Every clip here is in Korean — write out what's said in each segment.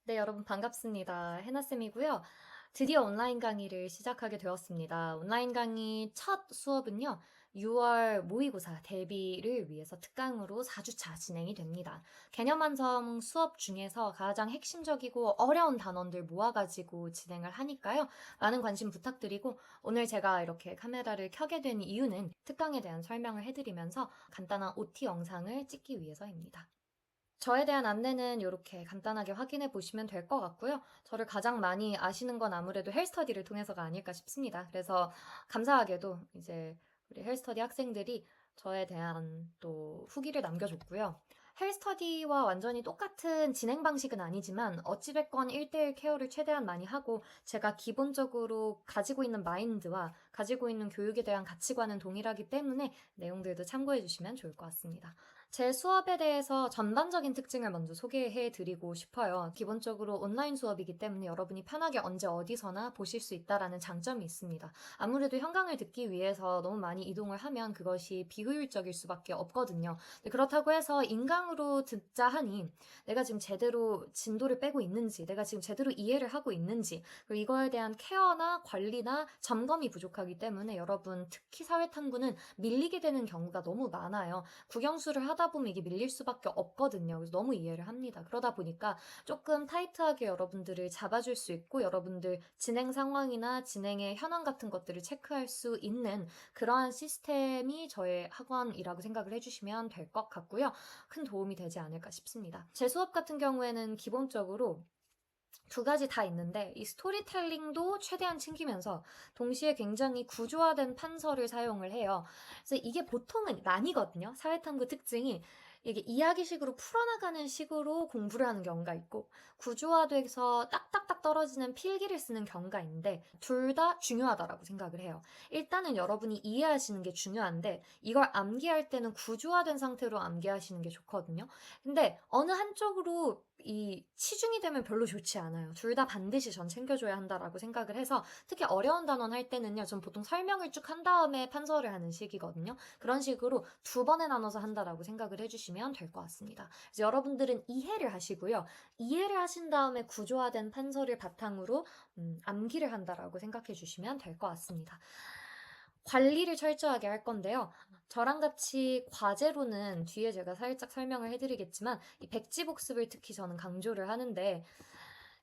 네, 여러분 반갑습니다. 해나쌤이고요. 드디어 온라인 강의를 시작하게 되었습니다. 온라인 강의 첫 수업은요, 6월 모의고사 대비를 위해서 특강으로 4주차 진행이 됩니다. 개념 완성 수업 중에서 가장 핵심적이고 어려운 단원들 모아가지고 진행을 하니까요. 많은 관심 부탁드리고, 오늘 제가 이렇게 카메라를 켜게 된 이유는 특강에 대한 설명을 해드리면서 간단한 OT 영상을 찍기 위해서입니다. 저에 대한 안내는 이렇게 간단하게 확인해 보시면 될 것 같고요. 저를 가장 많이 아시는 건 아무래도 헬스터디를 통해서가 아닐까 싶습니다. 그래서 감사하게도 이제 우리 헬스터디 학생들이 저에 대한 또 후기를 남겨줬고요. 헬스터디와 완전히 똑같은 진행 방식은 아니지만 어찌됐건 1대1 케어를 최대한 많이 하고 제가 기본적으로 가지고 있는 마인드와 가지고 있는 교육에 대한 가치관은 동일하기 때문에 내용들도 참고해 주시면 좋을 것 같습니다. 제 수업에 대해서 전반적인 특징을 먼저 소개해 드리고 싶어요. 기본적으로 온라인 수업이기 때문에 여러분이 편하게 언제 어디서나 보실 수 있다라는 장점이 있습니다. 아무래도 현강을 듣기 위해서 너무 많이 이동을 하면 그것이 비효율적일 수밖에 없거든요. 그렇다고 해서 인강으로 듣자 하니 내가 지금 제대로 진도를 빼고 있는지, 내가 지금 제대로 이해를 하고 있는지, 그리고 이거에 대한 케어나 관리나 점검이 부족하기 때문에 여러분 특히 사회탐구는 밀리게 되는 경우가 너무 많아요. 국영수를 하다 보면 이게 밀릴 수밖에 없거든요. 그래서 너무 이해를 합니다. 그러다 보니까 조금 타이트하게 여러분들을 잡아줄 수 있고 여러분들 진행 상황이나 진행의 현황 같은 것들을 체크할 수 있는 그러한 시스템이 저의 학원이라고 생각을 해주시면 될 것 같고요. 큰 도움이 되지 않을까 싶습니다. 제 수업 같은 경우에는 기본적으로 두 가지 다 있는데 이 스토리텔링도 최대한 챙기면서 동시에 굉장히 구조화된 판서를 사용을 해요. 그래서 이게 보통은 난이거든요. 사회탐구 특징이 이게 이야기식으로 풀어나가는 식으로 공부를 하는 경우가 있고 구조화돼서 딱딱딱 떨어지는 필기를 쓰는 경우가 있는데 둘 다 중요하다라고 생각을 해요. 일단은 여러분이 이해하시는 게 중요한데 이걸 암기할 때는 구조화된 상태로 암기하시는 게 좋거든요. 근데 어느 한쪽으로 이 치중이 되면 별로 좋지 않아요. 둘 다 반드시 전 챙겨줘야 한다라고 생각을 해서 특히 어려운 단원 할 때는요. 전 보통 설명을 쭉 한 다음에 판서를 하는 식이거든요. 그런 식으로 두 번에 나눠서 한다라고 생각을 해주시면 될 것 같습니다. 그래서 여러분들은 이해를 하시고요. 이해를 하신 다음에 구조화된 판서를 바탕으로 암기를 한다라고 생각해 주시면 될 것 같습니다. 관리를 철저하게 할 건데요. 저랑 같이 과제로는 뒤에 제가 살짝 설명을 해드리겠지만 이 백지복습을 특히 저는 강조를 하는데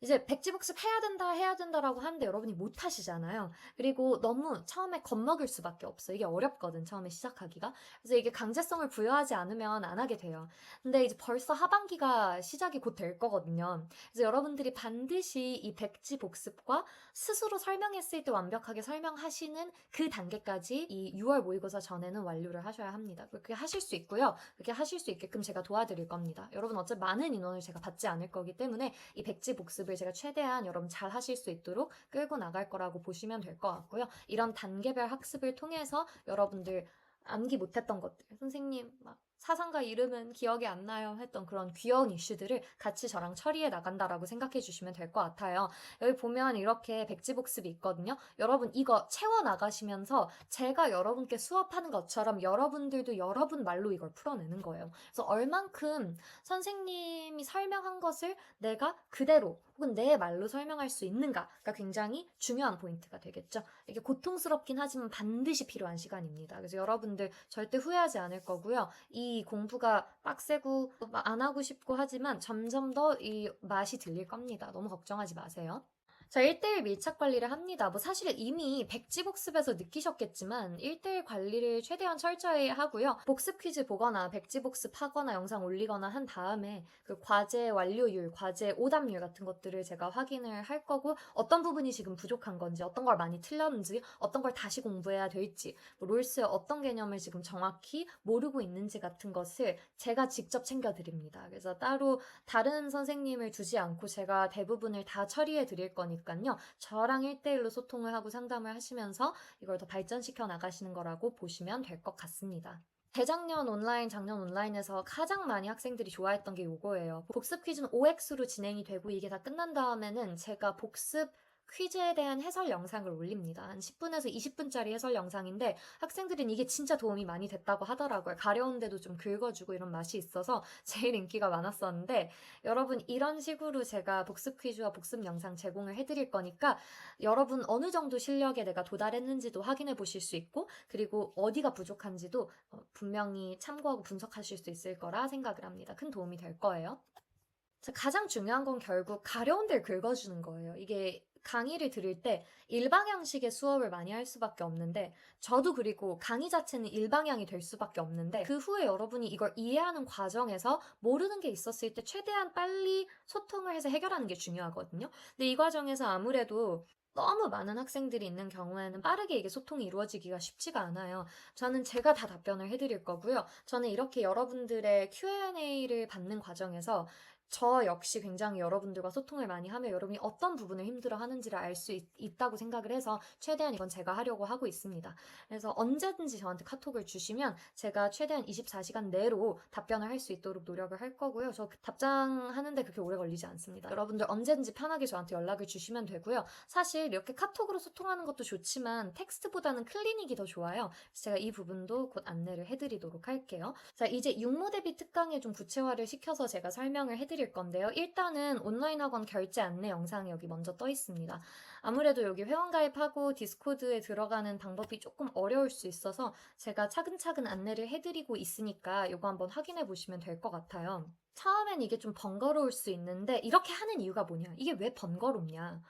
이제 백지복습 해야 된다라고 하는데 여러분이 못 하시잖아요. 그리고 너무 처음에 겁먹을 수밖에 없어요. 이게 어렵거든, 처음에 시작하기가. 그래서 이게 강제성을 부여하지 않으면 안 하게 돼요. 근데 이제 벌써 하반기가 시작이 곧 될 거거든요. 그래서 여러분들이 반드시 이 백지복습과 스스로 설명했을 때 완벽하게 설명하시는 그 단계까지 이 6월 모의고사 전에는 완료를 하셔야 합니다. 그렇게 하실 수 있고요. 그렇게 하실 수 있게끔 제가 도와드릴 겁니다. 여러분 어차피 많은 인원을 제가 받지 않을 거기 때문에 이 백지복습을 제가 최대한 여러분 잘 하실 수 있도록 끌고 나갈 거라고 보시면 될 것 같고요. 이런 단계별 학습을 통해서 여러분들 암기 못했던 것들, 선생님 막 사상가 이름은 기억이 안 나요 했던 그런 귀여운 이슈들을 같이 저랑 처리해 나간다라고 생각해 주시면 될 것 같아요. 여기 보면 이렇게 백지복습이 있거든요. 여러분 이거 채워 나가시면서 제가 여러분께 수업하는 것처럼 여러분들도 여러분 말로 이걸 풀어내는 거예요. 그래서 얼만큼 선생님이 설명한 것을 내가 그대로 혹은 내 말로 설명할 수 있는가가 굉장히 중요한 포인트가 되겠죠. 이게 고통스럽긴 하지만 반드시 필요한 시간입니다. 그래서 여러분들 절대 후회하지 않을 거고요. 이 공부가 빡세고 안 하고 싶고 하지만 점점 더 이 맛이 들릴 겁니다. 너무 걱정하지 마세요. 자, 1대1 밀착 관리를 합니다. 뭐 사실 이미 백지복습에서 느끼셨겠지만 1대1 관리를 최대한 철저히 하고요. 복습 퀴즈 보거나 백지복습 하거나 영상 올리거나 한 다음에 그 과제 완료율, 과제 오답률 같은 것들을 제가 확인을 할 거고 어떤 부분이 지금 부족한 건지, 어떤 걸 많이 틀렸는지, 어떤 걸 다시 공부해야 될지, 뭐 롤스의 어떤 개념을 지금 정확히 모르고 있는지 같은 것을 제가 직접 챙겨드립니다. 그래서 따로 다른 선생님을 두지 않고 제가 대부분을 다 처리해 드릴 거니까요. 저랑 1대1로 소통을 하고 상담을 하시면서 이걸 더 발전시켜 나가시는 거라고 보시면 될 것 같습니다. 재작년 온라인, 작년 온라인에서 가장 많이 학생들이 좋아했던 게 요거예요. 복습 퀴즈는 OX로 진행이 되고 이게 다 끝난 다음에는 제가 복습 퀴즈에 대한 해설 영상을 올립니다. 한 10분에서 20분짜리 해설 영상인데 학생들은 이게 진짜 도움이 많이 됐다고 하더라고요. 가려운데도 좀 긁어주고 이런 맛이 있어서 제일 인기가 많았었는데 여러분 이런 식으로 제가 복습 퀴즈와 복습 영상 제공을 해드릴 거니까 여러분 어느 정도 실력에 내가 도달했는지도 확인해 보실 수 있고 그리고 어디가 부족한지도 분명히 참고하고 분석하실 수 있을 거라 생각을 합니다. 큰 도움이 될 거예요. 가장 중요한 건 결국 가려운 데를 긁어주는 거예요. 이게 강의를 들을 때 일방향식의 수업을 많이 할 수밖에 없는데 저도 그리고 강의 자체는 일방향이 될 수밖에 없는데 그 후에 여러분이 이걸 이해하는 과정에서 모르는 게 있었을 때 최대한 빨리 소통을 해서 해결하는 게 중요하거든요. 근데 이 과정에서 아무래도 너무 많은 학생들이 있는 경우에는 빠르게 이게 소통이 이루어지기가 쉽지가 않아요. 저는 제가 다 답변을 해드릴 거고요. 저는 이렇게 여러분들의 Q&A를 받는 과정에서 저 역시 굉장히 여러분들과 소통을 많이 하며 여러분이 어떤 부분을 힘들어 하는지를 알 수 있다고 생각을 해서 최대한 이건 제가 하려고 하고 있습니다. 그래서 언제든지 저한테 카톡을 주시면 제가 최대한 24시간 내로 답변을 할 수 있도록 노력을 할 거고요. 저 답장하는데 그렇게 오래 걸리지 않습니다. 여러분들 언제든지 편하게 저한테 연락을 주시면 되고요. 사실 이렇게 카톡으로 소통하는 것도 좋지만 텍스트보다는 클리닉이 더 좋아요. 그래서 제가 이 부분도 곧 안내를 해드리도록 할게요. 자, 이제 육모 대비 특강에 좀 구체화를 시켜서 제가 설명을 해드릴 건데요. 일단은 온라인 학원 결제 안내 영상이 여기 먼저 떠 있습니다. 아무래도 여기 회원가입하고 디스코드에 들어가는 방법이 조금 어려울 수 있어서 제가 차근차근 안내를 해드리고 있으니까 이거 한번 확인해 보시면 될 것 같아요. 처음엔 이게 좀 번거로울 수 있는데 이렇게 하는 이유가 뭐냐? 이게 왜 번거롭냐?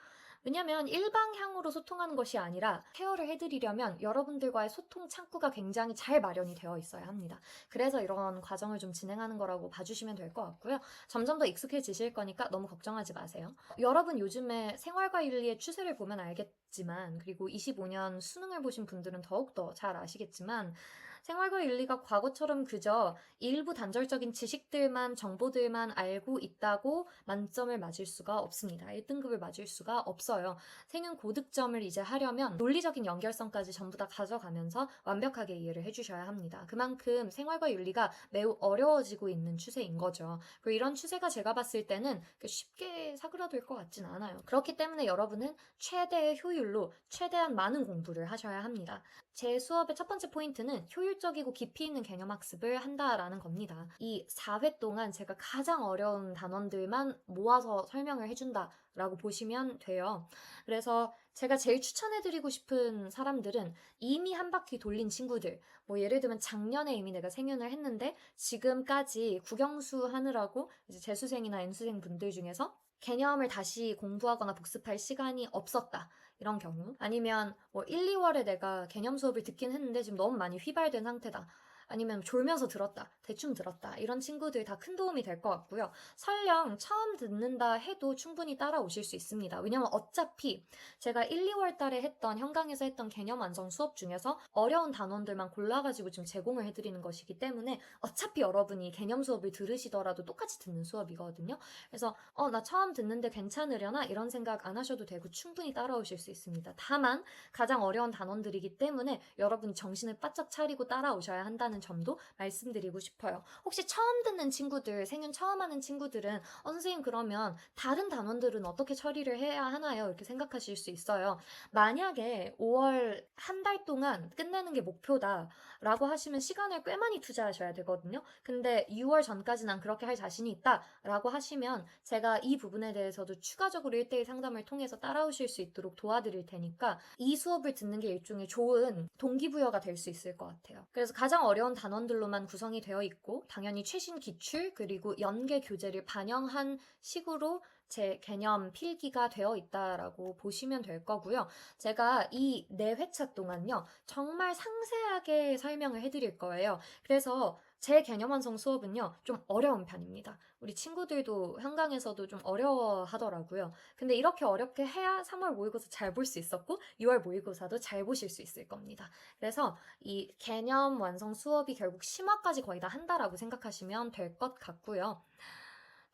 왜냐면 일방향으로 소통하는 것이 아니라 케어를 해드리려면 여러분들과의 소통 창구가 굉장히 잘 마련이 되어 있어야 합니다. 그래서 이런 과정을 좀 진행하는 거라고 봐주시면 될 것 같고요. 점점 더 익숙해지실 거니까 너무 걱정하지 마세요. 여러분 요즘에 생활과 윤리의 추세를 보면 알겠지만 그리고 25년 수능을 보신 분들은 더욱더 잘 아시겠지만 생활과 윤리가 과거처럼 그저 일부 단절적인 지식들만, 정보들만 알고 있다고 만점을 맞을 수가 없습니다. 1등급을 맞을 수가 없어요. 생윤 고득점을 이제 하려면 논리적인 연결성까지 전부 다 가져가면서 완벽하게 이해를 해주셔야 합니다. 그만큼 생활과 윤리가 매우 어려워지고 있는 추세인 거죠. 그리고 이런 추세가 제가 봤을 때는 쉽게 사그라들 것 같진 않아요. 그렇기 때문에 여러분은 최대의 효율로 최대한 많은 공부를 하셔야 합니다. 제 수업의 첫 번째 포인트는 효율적이고 깊이 있는 개념 학습을 한다라는 겁니다. 이 4회 동안 제가 가장 어려운 단원들만 모아서 설명을 해준다라고 보시면 돼요. 그래서 제가 제일 추천해드리고 싶은 사람들은 이미 한 바퀴 돌린 친구들, 뭐 예를 들면 작년에 이미 내가 생윤을 했는데 지금까지 국영수 하느라고 이제 재수생이나 N수생 분들 중에서 개념을 다시 공부하거나 복습할 시간이 없었다. 이런 경우 아니면 뭐 1, 2월에 내가 개념 수업을 듣긴 했는데 지금 너무 많이 휘발된 상태다. 아니면 졸면서 들었다, 대충 들었다 이런 친구들 다 큰 도움이 될 것 같고요. 설령 처음 듣는다 해도 충분히 따라오실 수 있습니다. 왜냐면 어차피 제가 1, 2월 달에 했던 현강에서 했던 개념 완성 수업 중에서 어려운 단원들만 골라가지고 지금 제공을 해드리는 것이기 때문에 어차피 여러분이 개념 수업을 들으시더라도 똑같이 듣는 수업이거든요. 그래서 나 처음 듣는데 괜찮으려나 이런 생각 안 하셔도 되고 충분히 따라오실 수 있습니다. 다만 가장 어려운 단원들이기 때문에 여러분이 정신을 바짝 차리고 따라오셔야 한다는 점도 말씀드리고 싶어요. 혹시 처음 듣는 친구들, 생윤 처음 하는 친구들은 선생님 그러면 다른 단원들은 어떻게 처리를 해야 하나요? 이렇게 생각하실 수 있어요. 만약에 5월 한 달 동안 끝내는 게 목표다 라고 하시면 시간을 꽤 많이 투자하셔야 되거든요. 근데 6월 전까지 난 그렇게 할 자신이 있다 라고 하시면 제가 이 부분에 대해서도 추가적으로 1대1 상담을 통해서 따라오실 수 있도록 도와드릴 테니까 이 수업을 듣는 게 일종의 좋은 동기부여가 될 수 있을 것 같아요. 그래서 가장 어려운 단원들로만 구성이 되어 있고 당연히 최신 기출 그리고 연계 교재를 반영한 식으로 제 개념 필기가 되어 있다라고 보시면 될 거고요. 제가 이 4회차 동안요. 정말 상세하게 설명을 해드릴 거예요. 그래서 제 개념 완성 수업은요. 좀 어려운 편입니다. 우리 친구들도 현강에서도 좀 어려워하더라고요. 근데 이렇게 어렵게 해야 3월 모의고사 잘 볼 수 있었고 6월 모의고사도 잘 보실 수 있을 겁니다. 그래서 이 개념 완성 수업이 결국 심화까지 거의 다 한다라고 생각하시면 될 것 같고요.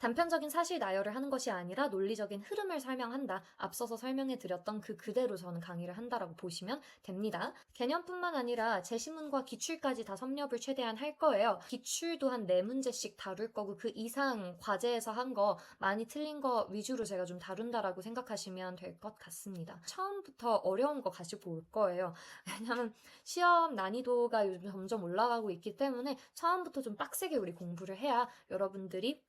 단편적인 사실 나열을 하는 것이 아니라 논리적인 흐름을 설명한다. 앞서서 설명해드렸던 그 그대로 저는 강의를 한다라고 보시면 됩니다. 개념뿐만 아니라 제시문과 기출까지 다 섭렵을 최대한 할 거예요. 기출도 한 4문제씩 다룰 거고 그 이상 과제에서 한 거 많이 틀린 거 위주로 제가 좀 다룬다라고 생각하시면 될 것 같습니다. 처음부터 어려운 거 가지고 올 거예요. 왜냐면 시험 난이도가 요즘 점점 올라가고 있기 때문에 처음부터 좀 빡세게 우리 공부를 해야 여러분들이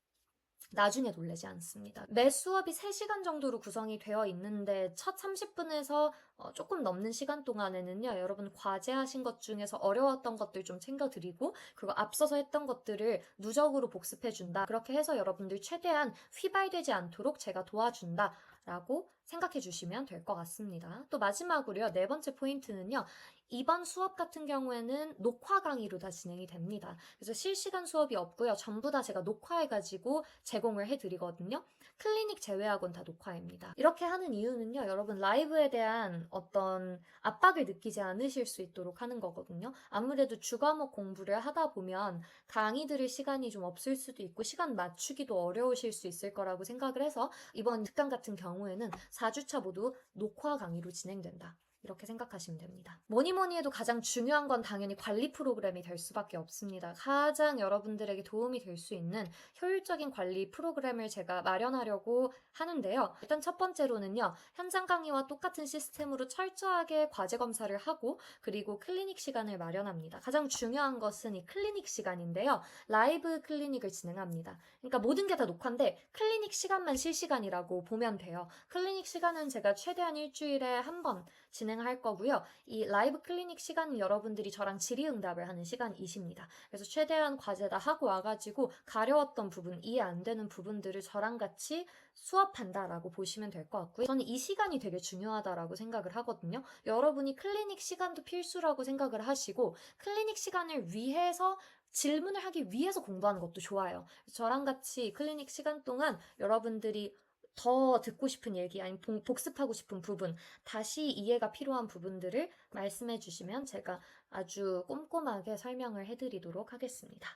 나중에 놀라지 않습니다. 매 수업이 3시간 정도로 구성이 되어 있는데 첫 30분에서 조금 넘는 시간 동안에는요, 여러분 과제하신 것 중에서 어려웠던 것들 좀 챙겨드리고, 그리고 앞서서 했던 것들을 누적으로 복습해준다. 그렇게 해서 여러분들 최대한 휘발되지 않도록 제가 도와준다. 라고 생각해 주시면 될 것 같습니다. 또 마지막으로요, 4번째 포인트는요, 이번 수업 같은 경우에는 녹화 강의로 다 진행이 됩니다. 그래서 실시간 수업이 없고요. 전부 다 제가 녹화해가지고 제공을 해드리거든요. 클리닉 제외하고는 다 녹화입니다. 이렇게 하는 이유는요. 여러분 라이브에 대한 어떤 압박을 느끼지 않으실 수 있도록 하는 거거든요. 아무래도 주과목 공부를 하다 보면 강의 들을 시간이 좀 없을 수도 있고 시간 맞추기도 어려우실 수 있을 거라고 생각을 해서 이번 특강 같은 경우에는 4주차 모두 녹화 강의로 진행된다. 이렇게 생각하시면 됩니다. 뭐니 해도 가장 중요한 건 당연히 관리 프로그램이 될 수밖에 없습니다. 가장 여러분들에게 도움이 될 수 있는 효율적인 관리 프로그램을 제가 마련하려고 하는데요. 일단 첫 번째로는요. 현장 강의와 똑같은 시스템으로 철저하게 과제 검사를 하고 그리고 클리닉 시간을 마련합니다. 가장 중요한 것은 이 클리닉 시간인데요. 라이브 클리닉을 진행합니다. 그러니까 모든 게 다 녹화인데 클리닉 시간만 실시간이라고 보면 돼요. 클리닉 시간은 제가 최대한 일주일에 한 번 진행할 거고요. 이 라이브 클리닉 시간은 여러분들이 저랑 질의응답을 하는 시간이십니다. 그래서 최대한 과제 다 하고 와가지고 가려웠던 부분, 이해 안 되는 부분들을 저랑 같이 수업한다라고 보시면 될 것 같고요. 저는 이 시간이 되게 중요하다라고 생각을 하거든요. 여러분이 클리닉 시간도 필수라고 생각을 하시고 클리닉 시간을 위해서 질문을 하기 위해서 공부하는 것도 좋아요. 저랑 같이 클리닉 시간 동안 여러분들이 더 듣고 싶은 얘기, 아니면 복습하고 싶은 부분, 다시 이해가 필요한 부분들을 말씀해 주시면 제가 아주 꼼꼼하게 설명을 해드리도록 하겠습니다.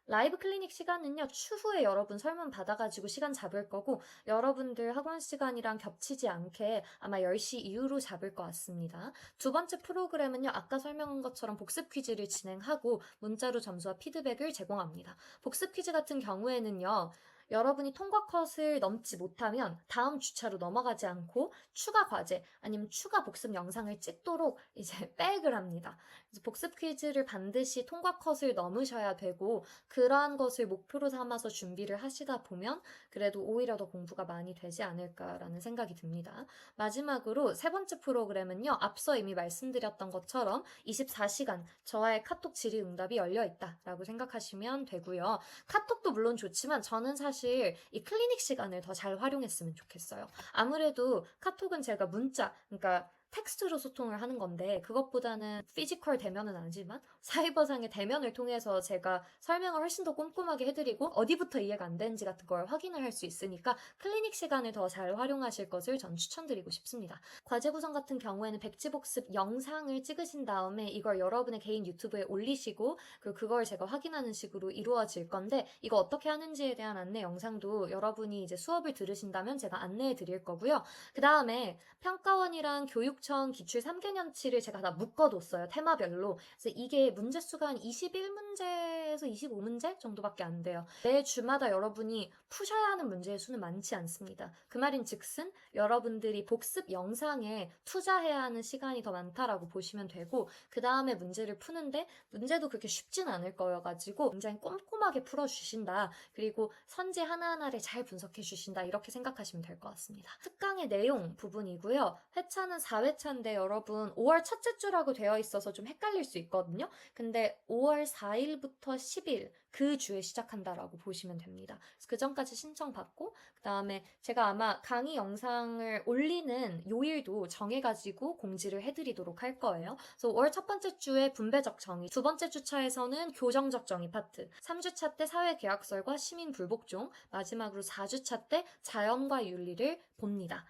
라이브 클리닉 시간은요, 추후에 여러분 설문 받아가지고 시간 잡을 거고, 여러분들 학원 시간이랑 겹치지 않게 아마 10시 이후로 잡을 것 같습니다. 두 번째 프로그램은요, 아까 설명한 것처럼 복습 퀴즈를 진행하고, 문자로 점수와 피드백을 제공합니다. 복습 퀴즈 같은 경우에는요, 여러분이 통과 컷을 넘지 못하면 다음 주차로 넘어가지 않고 추가 과제 아니면 추가 복습 영상을 찍도록 이제 백을 합니다. 그래서 복습 퀴즈를 반드시 통과 컷을 넘으셔야 되고 그러한 것을 목표로 삼아서 준비를 하시다 보면 그래도 오히려 더 공부가 많이 되지 않을까라는 생각이 듭니다. 마지막으로 세 번째 프로그램은요. 앞서 이미 말씀드렸던 것처럼 24시간 저와의 카톡 질의응답이 열려있다라고 생각하시면 되고요. 카톡도 물론 좋지만 저는 사실 이 클리닉 시간을 더 잘 활용했으면 좋겠어요. 아무래도 카톡은 제가 문자, 그러니까 텍스트로 소통을 하는 건데 그것보다는 피지컬 대면은 아니지만 사이버상의 대면을 통해서 제가 설명을 훨씬 더 꼼꼼하게 해드리고 어디부터 이해가 안 되는지 같은 걸 확인을 할 수 있으니까 클리닉 시간을 더 잘 활용하실 것을 전 추천드리고 싶습니다. 과제 구성 같은 경우에는 백지복습 영상을 찍으신 다음에 이걸 여러분의 개인 유튜브에 올리시고 그리고 그걸 제가 확인하는 식으로 이루어질 건데 이거 어떻게 하는지에 대한 안내 영상도 여러분이 이제 수업을 들으신다면 제가 안내해 드릴 거고요. 그 다음에 평가원이랑 교육청 기출 3개년치를 제가 다 묶어뒀어요. 테마별로. 그래서 이게 문제수가 한 21문제에서 25문제 정도밖에 안 돼요. 매 주마다 여러분이 푸셔야 하는 문제의 수는 많지 않습니다. 그 말인 즉슨 여러분들이 복습 영상에 투자해야 하는 시간이 더 많다라고 보시면 되고 그 다음에 문제를 푸는데 문제도 그렇게 쉽진 않을 거여가지고 굉장히 꼼꼼하게 풀어주신다. 그리고 선지 하나하나를 잘 분석해 주신다. 이렇게 생각하시면 될 것 같습니다. 특강의 내용 부분이고요. 회차는 4회차인데 여러분 5월 첫째 주라고 되어 있어서 좀 헷갈릴 수 있거든요. 근데 5월 4일부터 10일 그 주에 시작한다라고 보시면 됩니다. 그래서 그 전까지 신청받고 그 다음에 제가 아마 강의 영상을 올리는 요일도 정해가지고 공지를 해드리도록 할 거예요. 그래서 5월 첫 번째 주에 분배적 정의, 두 번째 주차에서는 교정적 정의 파트, 3주차 때 사회계약설과 시민불복종, 마지막으로 4주차 때 자연과 윤리를 봅니다.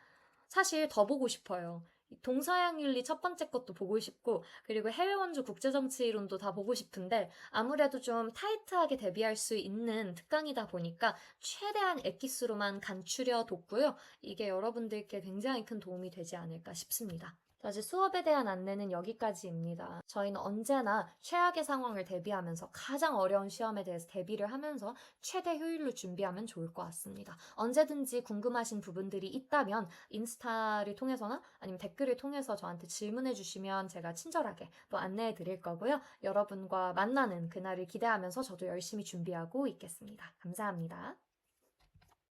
사실 더 보고 싶어요. 동서양윤리 첫 번째 것도 보고 싶고, 그리고 해외 원조 국제정치론도 다 보고 싶은데, 아무래도 좀 타이트하게 대비할 수 있는 특강이다 보니까 최대한 엑기스로만 간추려 뒀고요. 이게 여러분들께 굉장히 큰 도움이 되지 않을까 싶습니다. 자, 이제 수업에 대한 안내는 여기까지입니다. 저희는 언제나 최악의 상황을 대비하면서 가장 어려운 시험에 대해서 대비를 하면서 최대 효율로 준비하면 좋을 것 같습니다. 언제든지 궁금하신 부분들이 있다면 인스타를 통해서나 아니면 댓글을 통해서 저한테 질문해 주시면 제가 친절하게 또 안내해 드릴 거고요. 여러분과 만나는 그날을 기대하면서 저도 열심히 준비하고 있겠습니다. 감사합니다.